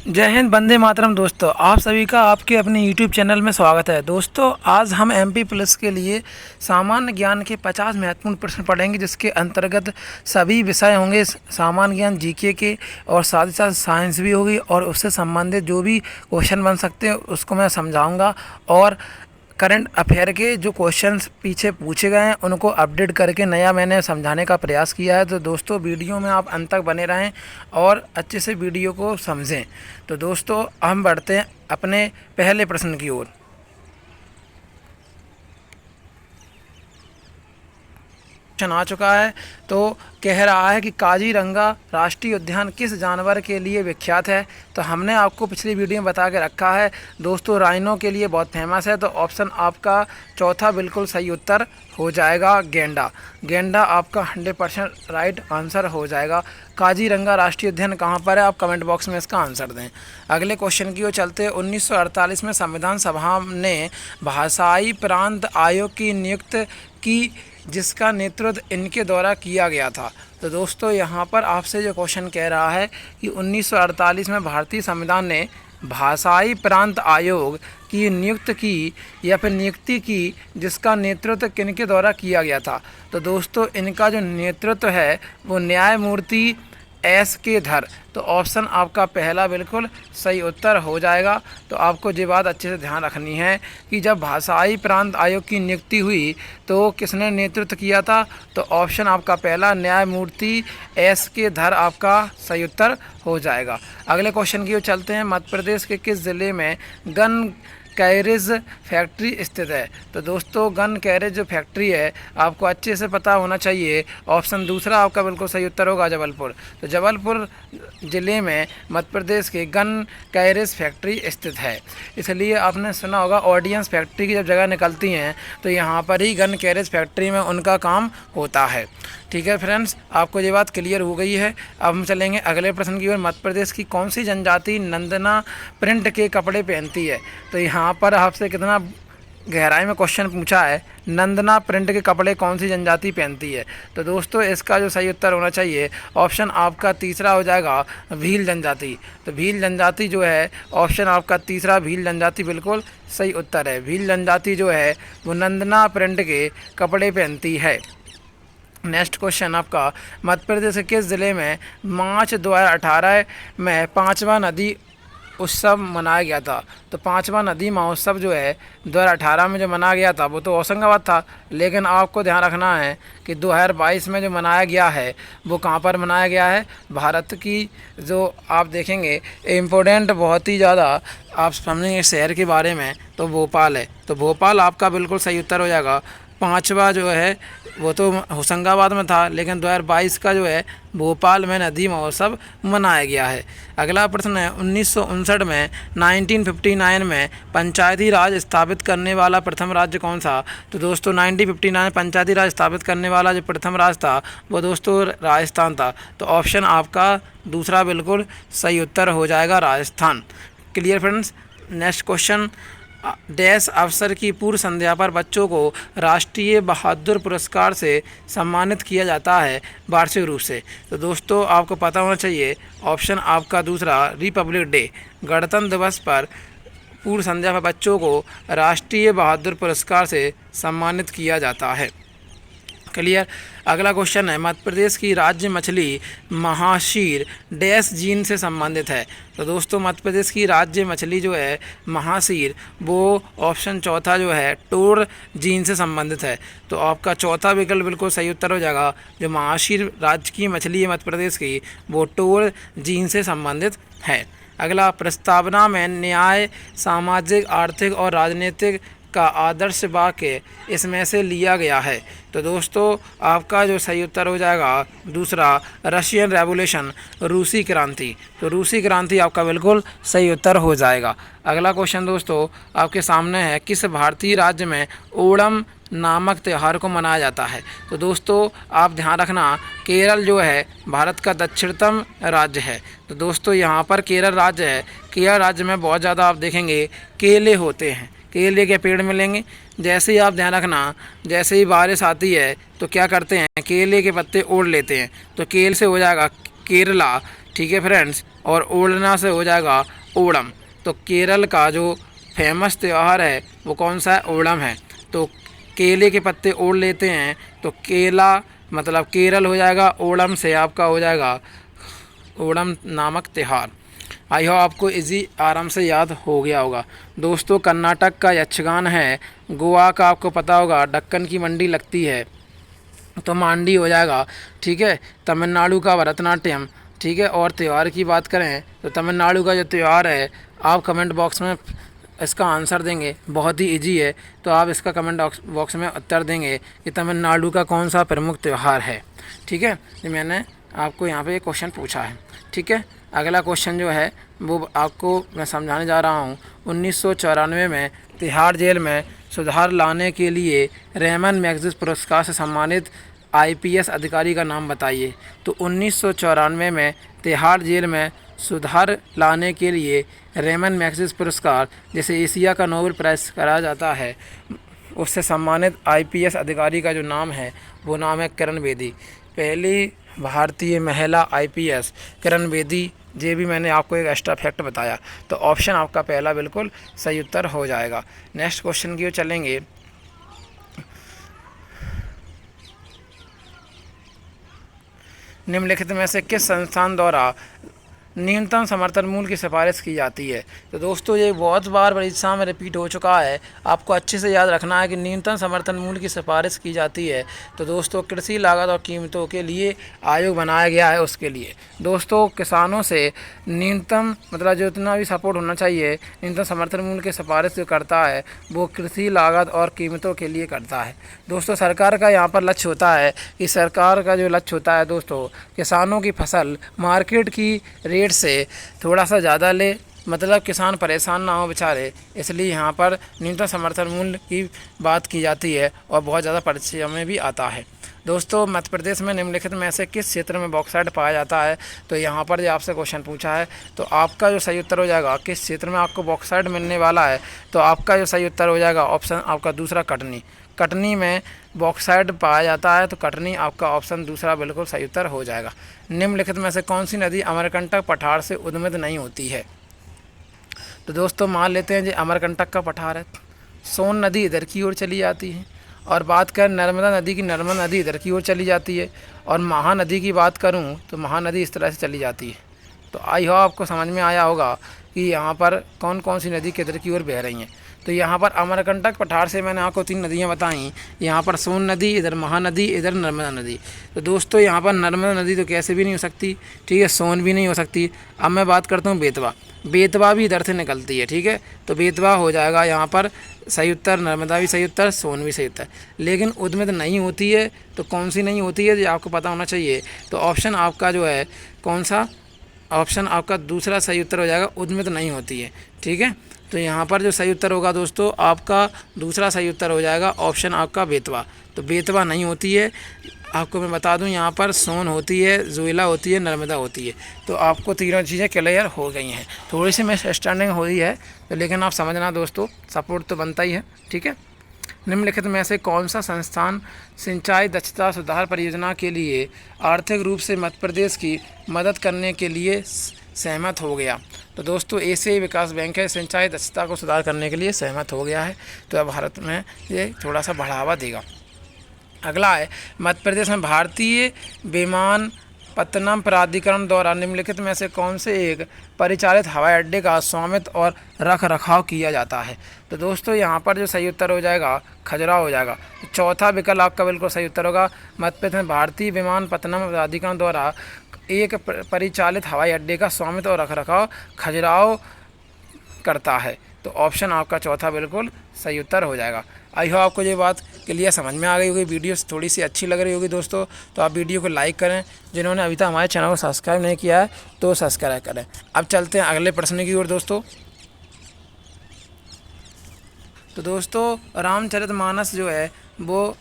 जय हिंद, वंदे मातरम। दोस्तों, आप सभी का आपके अपने YouTube चैनल में स्वागत है। दोस्तों, आज हम MP प्लस के लिए सामान्य ज्ञान के 50 महत्वपूर्ण प्रश्न पढ़ेंगे, जिसके अंतर्गत सभी विषय होंगे सामान्य ज्ञान GK के, और साथ ही साथ साइंस भी होगी, और उससे संबंधित जो भी क्वेश्चन बन सकते हैं उसको मैं समझाऊंगा। और करंट अफेयर के जो क्वेश्चंस पीछे पूछे गए हैं उनको अपडेट करके नया मैंने समझाने का प्रयास किया है। तो दोस्तों, वीडियो में आप अंत तक बने रहें और अच्छे से वीडियो को समझें। तो दोस्तों, हम बढ़ते हैं अपने पहले प्रश्न की ओर। आ चुका है। तो कह रहा है कि काजीरंगा राष्ट्रीय उद्यान किस जानवर के लिए विख्यात है। तो हमने आपको पिछली वीडियो में बता के रखा है दोस्तों, राइनो के लिए बहुत फेमस है। तो ऑप्शन आपका चौथा बिल्कुल सही उत्तर हो जाएगा, गेंडा। गेंडा आपका 100% राइट आंसर हो जाएगा। काजीरंगा राष्ट्रीय उद्यान कहाँ पर है, आप कमेंट बॉक्स में इसका आंसर दें। अगले क्वेश्चन की ओर चलते हैं। 1948 में संविधान सभा ने भाषाई प्रांत आयोग की नियुक्त की, जिसका नेतृत्व इनके द्वारा किया गया था। तो दोस्तों, यहाँ पर आपसे जो क्वेश्चन कह रहा है कि 1948 में भारतीय संविधान ने भाषाई प्रांत आयोग की नियुक्त की या फिर नियुक्ति की, जिसका नेतृत्व किनके द्वारा किया गया था। तो दोस्तों, इनका जो नेतृत्व है वो न्यायमूर्ति SK धर। तो ऑप्शन आपका पहला बिल्कुल सही उत्तर हो जाएगा। तो आपको ये बात अच्छे से ध्यान रखनी है कि जब भाषाई प्रांत आयोग की नियुक्ति हुई तो किसने नेतृत्व किया था। तो ऑप्शन आपका पहला न्यायमूर्ति SK धर आपका सही उत्तर हो जाएगा। अगले क्वेश्चन की ओर चलते हैं। मध्य प्रदेश के किस ज़िले में गन कैरेज फैक्ट्री स्थित है। तो दोस्तों, गन कैरेज जो फैक्ट्री है आपको अच्छे से पता होना चाहिए। ऑप्शन दूसरा आपका बिल्कुल सही उत्तर होगा, जबलपुर। तो जबलपुर ज़िले में मध्य प्रदेश के गन कैरेज फैक्ट्री स्थित है। इसलिए आपने सुना होगा ऑर्डिनेंस फैक्ट्री की जब जगह निकलती हैं तो यहाँ पर ही गन कैरेज फैक्ट्री में उनका काम होता है। ठीक है फ्रेंड्स, आपको ये बात क्लियर हो गई है। अब हम चलेंगे अगले प्रश्न की ओर। मध्य प्रदेश की कौन सी जनजाति नंदना प्रिंट के कपड़े पहनती है। तो यहाँ पर आपसे कितना गहराई में क्वेश्चन पूछा है, नंदना प्रिंट के कपड़े कौन सी जनजाति पहनती है। तो दोस्तों, इसका जो सही उत्तर होना चाहिए ऑप्शन आपका तीसरा हो जाएगा, भील जनजाति। तो भील जनजाति जो है, ऑप्शन आपका तीसरा भील जनजाति बिल्कुल सही उत्तर है। भील जनजाति जो है वो नंदना प्रिंट के कपड़े पहनती है। नेक्स्ट क्वेश्चन आपका, मध्य प्रदेश के किस ज़िले में मार्च 2018 में 5वां नदी उत्सव मनाया गया था। तो 5वां नदी महोत्सव जो है 2018 में जो मनाया गया था वो तो होशंगाबाद था, लेकिन आपको ध्यान रखना है कि 2022 में जो मनाया गया है वो कहाँ पर मनाया गया है। भारत की जो आप देखेंगे इम्पोर्टेंट बहुत ही ज़्यादा आप समझेंगे शहर के बारे में, तो भोपाल है। तो भोपाल आपका बिल्कुल सही उत्तर हो जाएगा। 5वां जो है वो तो होशंगाबाद में था, लेकिन 2022 का जो है भोपाल में नदी महोत्सव मनाया गया है। अगला प्रश्न है, 1959 में 1959 में पंचायती राज स्थापित करने वाला प्रथम राज्य कौन सा। तो दोस्तों, 1959 पंचायती राज स्थापित करने वाला जो प्रथम राज्य था वो दोस्तों राजस्थान था। तो ऑप्शन आपका दूसरा बिल्कुल सही उत्तर हो जाएगा, Rajasthan. Clear friends. Next question, dash अवसर की पूर्व संध्या पर बच्चों को राष्ट्रीय बहादुर पुरस्कार से सम्मानित किया जाता है वार्षिक रूप से। तो दोस्तों, आपको पता होना चाहिए ऑप्शन आपका दूसरा रिपब्लिक डे। गणतंत्र दिवस पर पूर्व संध्या पर बच्चों को राष्ट्रीय बहादुर पुरस्कार से सम्मानित किया जाता है। क्लियर। अगला क्वेश्चन है, मध्य प्रदेश की राज्य मछली महाशीर डैश जीन से संबंधित है। तो दोस्तों, मध्य प्रदेश की राज्य मछली जो है महाशीर वो ऑप्शन चौथा जो है टोर जीन से संबंधित है। तो आपका चौथा विकल्प बिल्कुल सही उत्तर हो जाएगा। जो महाशीर राज्य की मछली है मध्य प्रदेश की वो टोर जीन से संबंधित है। अगला, प्रस्तावना में न्याय, सामाजिक, आर्थिक और राजनीतिक का आदर्श वाक्य इसमें से लिया गया है। तो दोस्तों, आपका जो सही उत्तर हो जाएगा दूसरा रशियन रेवोल्यूशन, रूसी क्रांति। तो रूसी क्रांति आपका बिल्कुल सही उत्तर हो जाएगा। अगला क्वेश्चन दोस्तों आपके सामने है, किस भारतीय राज्य में ओणम नामक त्यौहार को मनाया जाता है। तो दोस्तों, आप ध्यान रखना, केरल जो है भारत का दक्षिणतम राज्य है। तो दोस्तों, यहाँ पर केरल राज्य है। केरल राज्य में बहुत ज़्यादा आप देखेंगे केले होते हैं, केले के पेड़ मिलेंगे। जैसे ही आप ध्यान रखना, जैसे ही बारिश आती है तो क्या करते हैं, केले के पत्ते ओढ़ लेते हैं। तो केल से हो जाएगा केरला। ठीक है फ्रेंड्स। और ओढ़ना से हो जाएगा ओणम। तो केरल का जो फेमस त्यौहार है वो कौन सा है? ओणम है। तो केले के पत्ते ओढ़ लेते हैं तो केला मतलब केरल हो जाएगा, ओणम से आपका हो जाएगा ओणम नामक त्यौहार। आई हो आपको इजी आराम से याद हो गया होगा। दोस्तों कर्नाटक का यक्षगान है, गोवा का आपको पता होगा दक्कन की मंडी लगती है तो मांडी हो जाएगा, ठीक है। तमिलनाडु का भरतनाट्यम, ठीक है। और त्यौहार की बात करें तो तमिलनाडु का जो त्यौहार है, आप कमेंट बॉक्स में इसका आंसर देंगे, बहुत ही इजी है। तो आप इसका कमेंट बॉक्स में उत्तर देंगे कि तमिलनाडु का कौन सा प्रमुख त्यौहार है, ठीक है। तो मैंने आपको यहाँ पे एक क्वेश्चन पूछा है, ठीक है। अगला क्वेश्चन जो है वो आपको मैं समझाने जा रहा हूँ। 1994 में तिहाड़ जेल में सुधार लाने के लिए रेमन मैग्सेसे पुरस्कार से सम्मानित आईपीएस अधिकारी का नाम बताइए। तो 1994 में तिहाड़ जेल में सुधार लाने के लिए रेमन मैग्सेसे पुरस्कार, जैसे एशिया का नोबेल प्राइज़ कराया जाता है, उससे सम्मानित आईपीएस अधिकारी का जो नाम है वो नाम है किरण बेदी। पहली भारतीय महिला आईपीएस किरण बेदी। ये भी मैंने आपको एक एक्स्ट्रा फैक्ट बताया। तो ऑप्शन आपका पहला बिल्कुल सही उत्तर हो जाएगा। नेक्स्ट क्वेश्चन की ओर चलेंगे। निम्नलिखित में से किस संस्थान द्वारा न्यूनतम समर्थन मूल्य की सिफारिश की जाती है? तो दोस्तों ये बहुत बार परीक्षा में रिपीट हो चुका है, आपको अच्छे से याद रखना है कि न्यूनतम समर्थन मूल्य की सिफारिश की जाती है तो दोस्तों कृषि लागत और कीमतों के लिए आयोग बनाया गया है। उसके लिए दोस्तों किसानों से न्यूनतम मतलब जो इतना भी सपोर्ट होना चाहिए, न्यूनतम समर्थन मूल्य की सिफारिश जो करता है वो कृषि लागत और कीमतों के लिए करता है। दोस्तों सरकार का यहाँ पर लक्ष्य होता है कि सरकार का जो लक्ष्य होता है दोस्तों, किसानों की फसल मार्केट की रेट से थोड़ा सा ज़्यादा ले, मतलब किसान परेशान ना हो बेचारे, इसलिए यहाँ पर न्यूनतम समर्थन मूल्य की बात की जाती है और बहुत ज़्यादा परीक्षा में भी आता है। दोस्तों मध्य प्रदेश में निम्नलिखित में से किस क्षेत्र में बॉक्साइट पाया जाता है? तो यहाँ पर जो आपसे क्वेश्चन पूछा है तो आपका जो सही उत्तर हो जाएगा किस क्षेत्र में आपको बॉक्साइट मिलने वाला है, तो आपका जो सही उत्तर हो जाएगा ऑप्शन आपका दूसरा कटनी। कटनी में बॉक्साइट पाया जाता है तो कटनी आपका ऑप्शन दूसरा बिल्कुल सही उत्तर हो जाएगा। निम्नलिखित में से कौन सी नदी अमरकंटक पठार से उद्गत नहीं होती है? तो दोस्तों मान लेते हैं जो अमरकंटक का पठार है, सोन नदी इधर की ओर चली जाती है, और बात करें नर्मदा नदी की, नर्मदा नदी इधर की ओर चली जाती है, और महानदी की बात करूं तो महानदी इस तरह से चली जाती है। तो आई हो आपको समझ में आया होगा कि यहाँ पर कौन कौन सी नदी किधर की ओर बह रही हैं। तो यहाँ पर अमरकंटक पठार से मैंने आपको 3 नदियाँ बताई, यहाँ पर सोन नदी, इधर महानदी, इधर नर्मदा नदी। तो दोस्तों यहाँ पर नर्मदा नदी तो कैसे भी नहीं हो सकती, ठीक है, सोन भी नहीं हो सकती। अब मैं बात करता हूँ बेतवा, बेतवा भी इधर से निकलती है, ठीक है। तो बेतवा हो जाएगा यहाँ पर सही उत्तर, नर्मदा भी सही उत्तर, सोन भी सही उत्तर। लेकिन उद्गत नहीं होती है तो कौन सी नहीं होती है ये आपको पता होना चाहिए। तो ऑप्शन आपका जो है कौन सा, ऑप्शन आपका दूसरा सही उत्तर हो जाएगा, उद्गत नहीं होती है, ठीक है। तो यहाँ पर जो सही उत्तर होगा दोस्तों आपका दूसरा सही उत्तर हो जाएगा ऑप्शन आपका बेतवा। तो बेतवा नहीं होती है, आपको मैं बता दूं यहाँ पर सोन होती है, जोइला होती है, नर्मदा होती है। तो आपको तीनों चीज़ें क्लियर हो गई हैं। थोड़ी सी मिसअंडरस्टैंडिंग हो रही है तो लेकिन आप समझना दोस्तों, सपोर्ट तो बनता ही है, ठीक है। निम्नलिखित में से कौन सा संस्थान सिंचाई दक्षता सुधार परियोजना के लिए आर्थिक रूप से मध्य प्रदेश की मदद करने के लिए सहमत हो गया? तो दोस्तों एशियाई विकास बैंक है, सिंचाई दक्षता को सुधार करने के लिए सहमत हो गया है। तो अब भारत में ये थोड़ा सा बढ़ावा देगा। अगला है मध्य प्रदेश में भारतीय विमानपत्तनम प्राधिकरण द्वारा निम्नलिखित में से कौन से एक परिचालित हवाई अड्डे का स्वामित्व और रख रखाव किया जाता है? तो दोस्तों यहाँ पर जो सही उत्तर हो जाएगा खजुराहो हो जाएगा। चौथा विकल्प आपका बिल्कुल सही उत्तर होगा। मध्य प्रदेश में भारतीय विमानपत्तनम प्राधिकरण द्वारा एक परिचालित हवाई अड्डे का स्वामित्व और रखरखाव खजुराहो करता है। तो ऑप्शन आपका चौथा बिल्कुल सही उत्तर हो जाएगा। आई हो आपको ये बात क्लियर समझ में आ गई होगी, वीडियो थोड़ी सी अच्छी लग रही होगी दोस्तों। तो आप वीडियो को लाइक करें, जिन्होंने अभी तक हमारे चैनल को सब्सक्राइब नहीं किया है तो सब्सक्राइब करें। अब चलते हैं अगले प्रश्न की ओर दोस्तों। तो दोस्तों रामचरितमानस जो है वो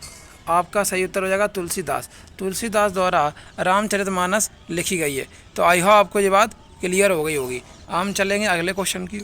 आपका सही उत्तर हो जाएगा तुलसीदास। तुलसीदास द्वारा रामचरितमानस लिखी गई है। तो आई हो आपको ये बात क्लियर हो गई होगी। हम चलेंगे अगले क्वेश्चन की।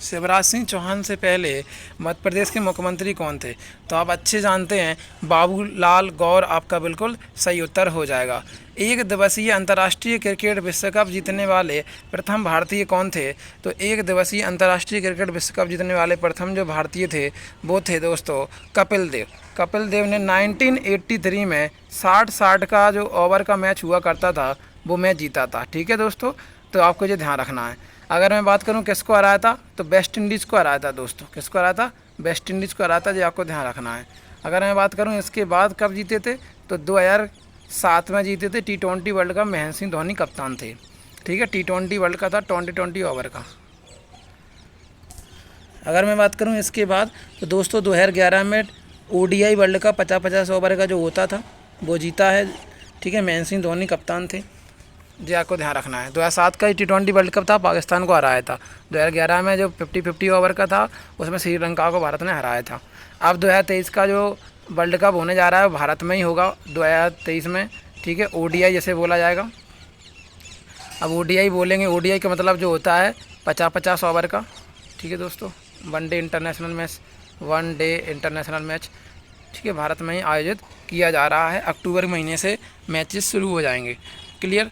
शिवराज सिंह चौहान से पहले मध्य प्रदेश के मुख्यमंत्री कौन थे? तो आप अच्छे जानते हैं, बाबूलाल गौर आपका बिल्कुल सही उत्तर हो जाएगा। एक दिवसीय अंतर्राष्ट्रीय क्रिकेट विश्व कप जीतने वाले प्रथम भारतीय कौन थे? तो एक दिवसीय अंतर्राष्ट्रीय क्रिकेट विश्व कप जीतने वाले प्रथम जो भारतीय थे वो थे दोस्तों कपिल देव। कपिल देव ने 1983 में 60-60 का जो ओवर का मैच हुआ करता था वो मैच जीता था। ठीक है दोस्तों, तो आपको ये ध्यान रखना है। अगर मैं बात करूं किसको हराया था, तो वेस्ट इंडीज़ को हराया था दोस्तों। किसको हराया था? वेस्ट इंडीज़ को हराया था, ये आपको ध्यान रखना है। अगर मैं बात करूं इसके बाद कब जीते थे, तो 2007 में जीते थे। T20 world cup Mahendra Singh Dhoni कप्तान थे। ठीक है, T20 वर्ल्ड का था, 20 ओवर का। अगर मैं बात करूं इसके बाद, तो दोस्तों 2011 में ODI वर्ल्ड कप 50-50 ओवर का जो होता था वो जीता है। ठीक है, महेंद्र सिंह धोनी कप्तान थे, जी आपको ध्यान रखना है। 2007 का T20 वर्ल्ड कप था, पाकिस्तान को हराया था। 2011 में जो 50-50 ओवर का था उसमें श्रीलंका को भारत ने हराया था। अब 2023 का जो वर्ल्ड कप होने जा रहा है भारत में ही होगा 2023 में। ठीक है, ODI जैसे बोला जाएगा। अब ODI बोलेंगे, ODI का मतलब जो होता है 50-50 ओवर का। ठीक है दोस्तों, वनडे इंटरनेशनल मैच। ठीक है, भारत में ही आयोजित किया जा रहा है। अक्टूबर महीने से मैचेस शुरू हो जाएंगे। क्लियर।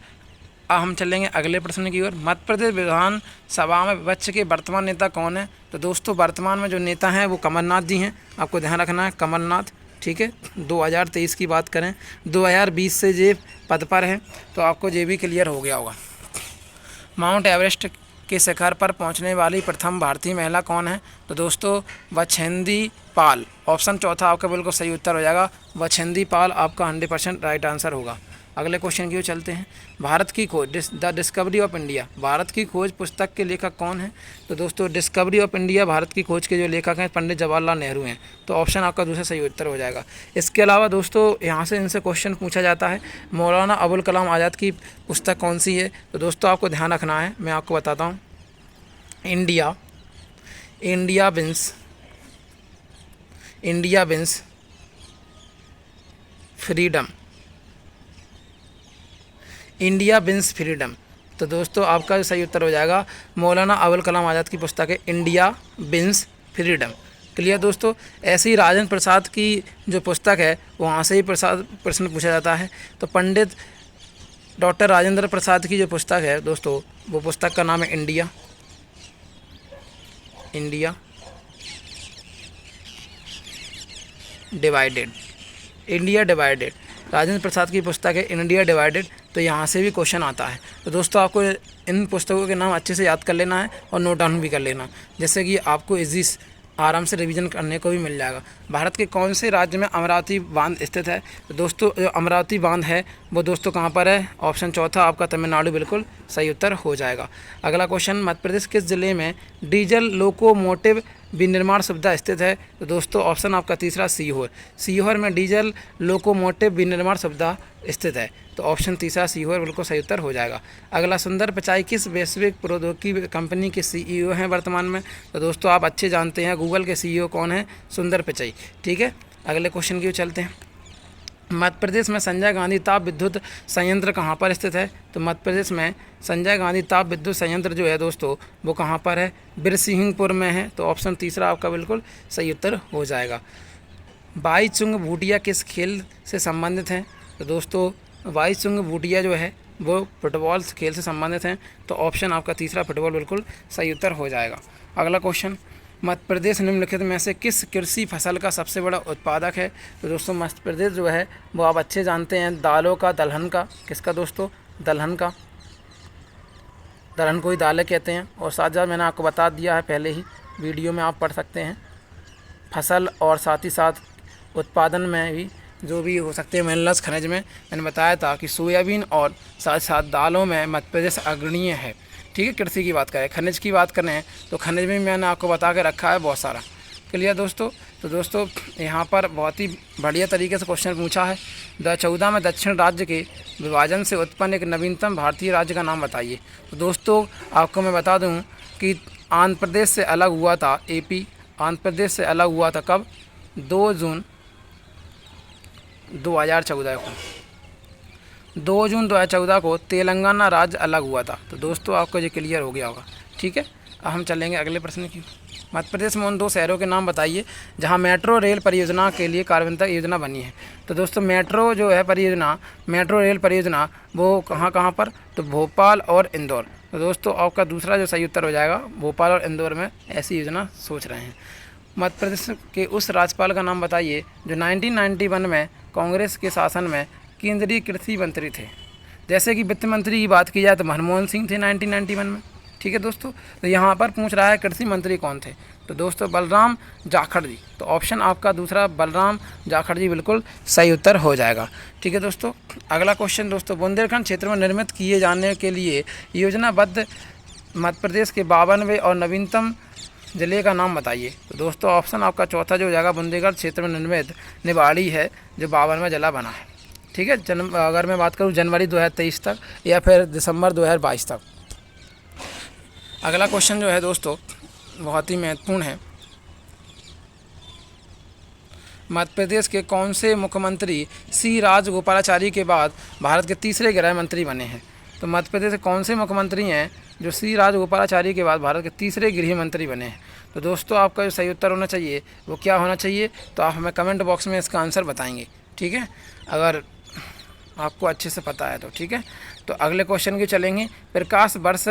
अब हम चलेंगे अगले प्रश्न की ओर। मध्य प्रदेश विधानसभा में विपक्ष के वर्तमान नेता कौन है? तो दोस्तों वर्तमान में जो नेता हैं वो कमलनाथ जी हैं, आपको ध्यान रखना है, कमलनाथ। ठीक है, 2023 की बात करें, 2020 से जे पद पर हैं, तो आपको ये भी क्लियर हो गया होगा। माउंट एवरेस्ट के शिखर पर पहुंचने वाली प्रथम भारतीय महिला कौन है? तो दोस्तों बछेंद्री पाल। ऑप्शन चौथा आपका बिल्कुल सही उत्तर हो जाएगा, बछेंद्री पाल आपका 100% राइट आंसर होगा। अगले क्वेश्चन की ओर चलते हैं। भारत की खोज, the discovery of India, Bharat की खोज पुस्तक के लेखक कौन है? तो दोस्तों डिस्कवरी ऑफ इंडिया, भारत की खोज के जो लेखक हैं पंडित जवाहरलाल नेहरू हैं। तो ऑप्शन आपका दूसरा सही उत्तर हो जाएगा। इसके अलावा दोस्तों यहाँ से इनसे क्वेश्चन पूछा जाता है, मौलाना अबुल कलाम आज़ाद की पुस्तक कौन सी है? तो दोस्तों आपको ध्यान रखना है, मैं आपको बताता हूँ। India wins freedom, India wins freedom. तो दोस्तों आपका सही उत्तर हो जाएगा, मौलाना अबुल कलाम आज़ाद की पुस्तक है इंडिया विंस फ्रीडम। क्लियर दोस्तों। ऐसे ही राजेंद्र प्रसाद की जो पुस्तक है वहाँ से ही प्रश्न पूछा जाता है। तो पंडित डॉक्टर राजेंद्र प्रसाद की जो पुस्तक है दोस्तों, वो पुस्तक का नाम है इंडिया डिवाइडेड। राजेंद्र प्रसाद की पुस्तक है इंडिया डिवाइडेड। तो यहाँ से भी क्वेश्चन आता है। तो दोस्तों आपको इन पुस्तकों के नाम अच्छे से याद कर लेना है और नोट डाउन भी कर लेना, जैसे कि आपको इजी आराम से रिवीजन करने को भी मिल जाएगा। भारत के कौन से राज्य में अमरावती बांध स्थित है? तो दोस्तों जो अमरावती बांध है वो दोस्तों कहाँ पर है? ऑप्शन चौथा आपका तमिलनाडु बिल्कुल सही उत्तर हो जाएगा। अगला क्वेश्चन, मध्य प्रदेश किस जिले में डीजल लोकोमोटिव विनिर्माण सुविधा स्थित है? तो दोस्तों ऑप्शन आपका तीसरा सीहोर में डीजल लोकोमोटिव विनिर्माण सुविधा स्थित है। तो ऑप्शन तीसरा सीहोर बिल्कुल सही उत्तर हो जाएगा। अगला, सुंदर पिचाई किस वैश्विक प्रौद्योगिकी कंपनी के CEO हैं वर्तमान में? तो दोस्तों आप अच्छे जानते हैं गूगल के CEO कौन है? सुंदर पिचाई। ठीक है, अगले क्वेश्चन की ओर चलते हैं। मध्य प्रदेश में संजय गांधी ताप विद्युत संयंत्र कहाँ पर स्थित है? तो मध्य प्रदेश में संजय गांधी ताप विद्युत संयंत्र जो है दोस्तों वो कहाँ पर है? बिरसिंहपुर में है। तो ऑप्शन तीसरा आपका बिल्कुल सही उत्तर हो जाएगा। बाईचुंग भूटिया किस खेल से संबंधित हैं? तो दोस्तों बाईचुंग भूटिया जो है वो फुटबॉल खेल से संबंधित हैं। तो ऑप्शन आपका तीसरा फुटबॉल बिल्कुल सही उत्तर हो जाएगा। अगला क्वेश्चन, मध्य प्रदेश निम्नलिखित में से किस कृषि फसल का सबसे बड़ा उत्पादक है? तो दोस्तों मध्य प्रदेश जो है वो आप अच्छे जानते हैं दालों का, दलहन का। किसका दोस्तों? दलहन का। दलहन को ही दालें कहते हैं। और साथ साथ मैंने आपको बता दिया है पहले ही, वीडियो में आप पढ़ सकते हैं फसल और साथ ही साथ उत्पादन में भी जो भी हो सकते हैं मिनरल्स खनिज में मैंने बताया था कि सोयाबीन और साथ साथ दालों में मध्य प्रदेश अग्रणीय है। ठीक है, कृषि की बात करें, खनिज की बात करें तो खनिज में मैंने आपको बता के रखा है बहुत सारा। क्लियर दोस्तों। तो दोस्तों यहाँ पर बहुत ही बढ़िया तरीके से क्वेश्चन पूछा है। 2014 में दक्षिण राज्य के विभाजन से उत्पन्न एक नवीनतम भारतीय राज्य का नाम बताइए। तो दोस्तों आपको मैं बता दूँ कि आंध्र प्रदेश से अलग हुआ था AP, आंध्र प्रदेश से अलग हुआ था कब? 2 जून 2014 को। 2 जून 2014 को तेलंगाना राज्य अलग हुआ था। तो दोस्तों आपको ये क्लियर हो गया होगा। ठीक है, अब हम चलेंगे अगले प्रश्न की। मध्य प्रदेश में उन 2 शहरों के नाम बताइए जहां मेट्रो रेल परियोजना के लिए कार्यान्वयन योजना बनी है। तो दोस्तों मेट्रो जो है परियोजना, मेट्रो रेल परियोजना वो कहाँ कहाँ पर, तो भोपाल और इंदौर। तो दोस्तों आपका दूसरा जो सही उत्तर हो जाएगा, भोपाल और इंदौर में ऐसी योजना सोच रहे हैं। मध्य प्रदेश के उस राज्यपाल का नाम बताइए जो 1991 में कांग्रेस के शासन में केंद्रीय कृषि मंत्री थे। जैसे कि वित्त मंत्री की बात की जाए तो मनमोहन सिंह थे 1991 में, ठीक है दोस्तों। तो यहाँ पर पूछ रहा है कृषि मंत्री कौन थे, तो दोस्तों बलराम जाखड़ जी। तो ऑप्शन आपका दूसरा बलराम जाखड़ जी बिल्कुल सही उत्तर हो जाएगा, ठीक है दोस्तों। अगला क्वेश्चन दोस्तों, बुंदेलखंड क्षेत्र में निर्मित किए जाने के लिए योजनाबद्ध मध्य प्रदेश के 52वें और नवीनतम जिले का नाम बताइए। तो दोस्तों ऑप्शन आपका चौथा जो हो जाएगा, बुंदेलखंड क्षेत्र में निर्मित निवाड़ी है जो 52वां जिला बना है, ठीक है। अगर मैं बात करूं जनवरी 2023 तक या फिर दिसंबर 2022 तक। अगला क्वेश्चन जो है दोस्तों बहुत ही महत्वपूर्ण है। मध्य प्रदेश के कौन से मुख्यमंत्री सी राजगोपालाचारी के बाद भारत के तीसरे गृह मंत्री बने हैं। तो मध्य प्रदेश के कौन से मुख्यमंत्री हैं जो सी राजगोपालाचारी के बाद भारत के तीसरे गृह मंत्री बने हैं। तो दोस्तों आपका जो सही उत्तर होना चाहिए वो क्या होना चाहिए, तो आप हमें कमेंट बॉक्स में इसका आंसर बताएंगे, ठीक है, अगर आपको अच्छे से पता है तो, ठीक है। तो अगले क्वेश्चन की चलेंगे। प्रकाश वर्ष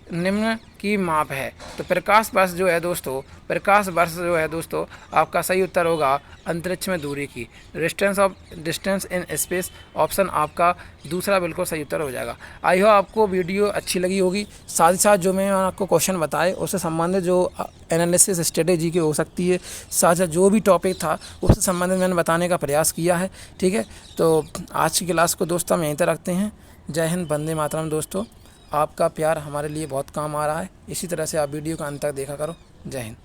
निम्न की माप है। तो प्रकाश वर्ष जो है दोस्तों, प्रकाश वर्ष जो है दोस्तों आपका सही उत्तर होगा अंतरिक्ष में दूरी की, डिस्टेंस इन स्पेस। ऑप्शन आपका दूसरा बिल्कुल सही उत्तर हो जाएगा। आई होप आपको वीडियो अच्छी लगी होगी। साथ ही साथ जो मैं आपको क्वेश्चन बताए उससे संबंधित जो एनालिसिस स्ट्रेटेजी की हो सकती है, साथ साथ जो भी टॉपिक था उससे संबंधित मैंने बताने का प्रयास किया है, ठीक है। तो आज की क्लास को दोस्तों हम यहीं तक रखते हैं। जय हिंद, वंदे मातरम। दोस्तों आपका प्यार हमारे लिए बहुत काम आ रहा है, इसी तरह से आप वीडियो का अंत तक देखा करो। जय हिंद।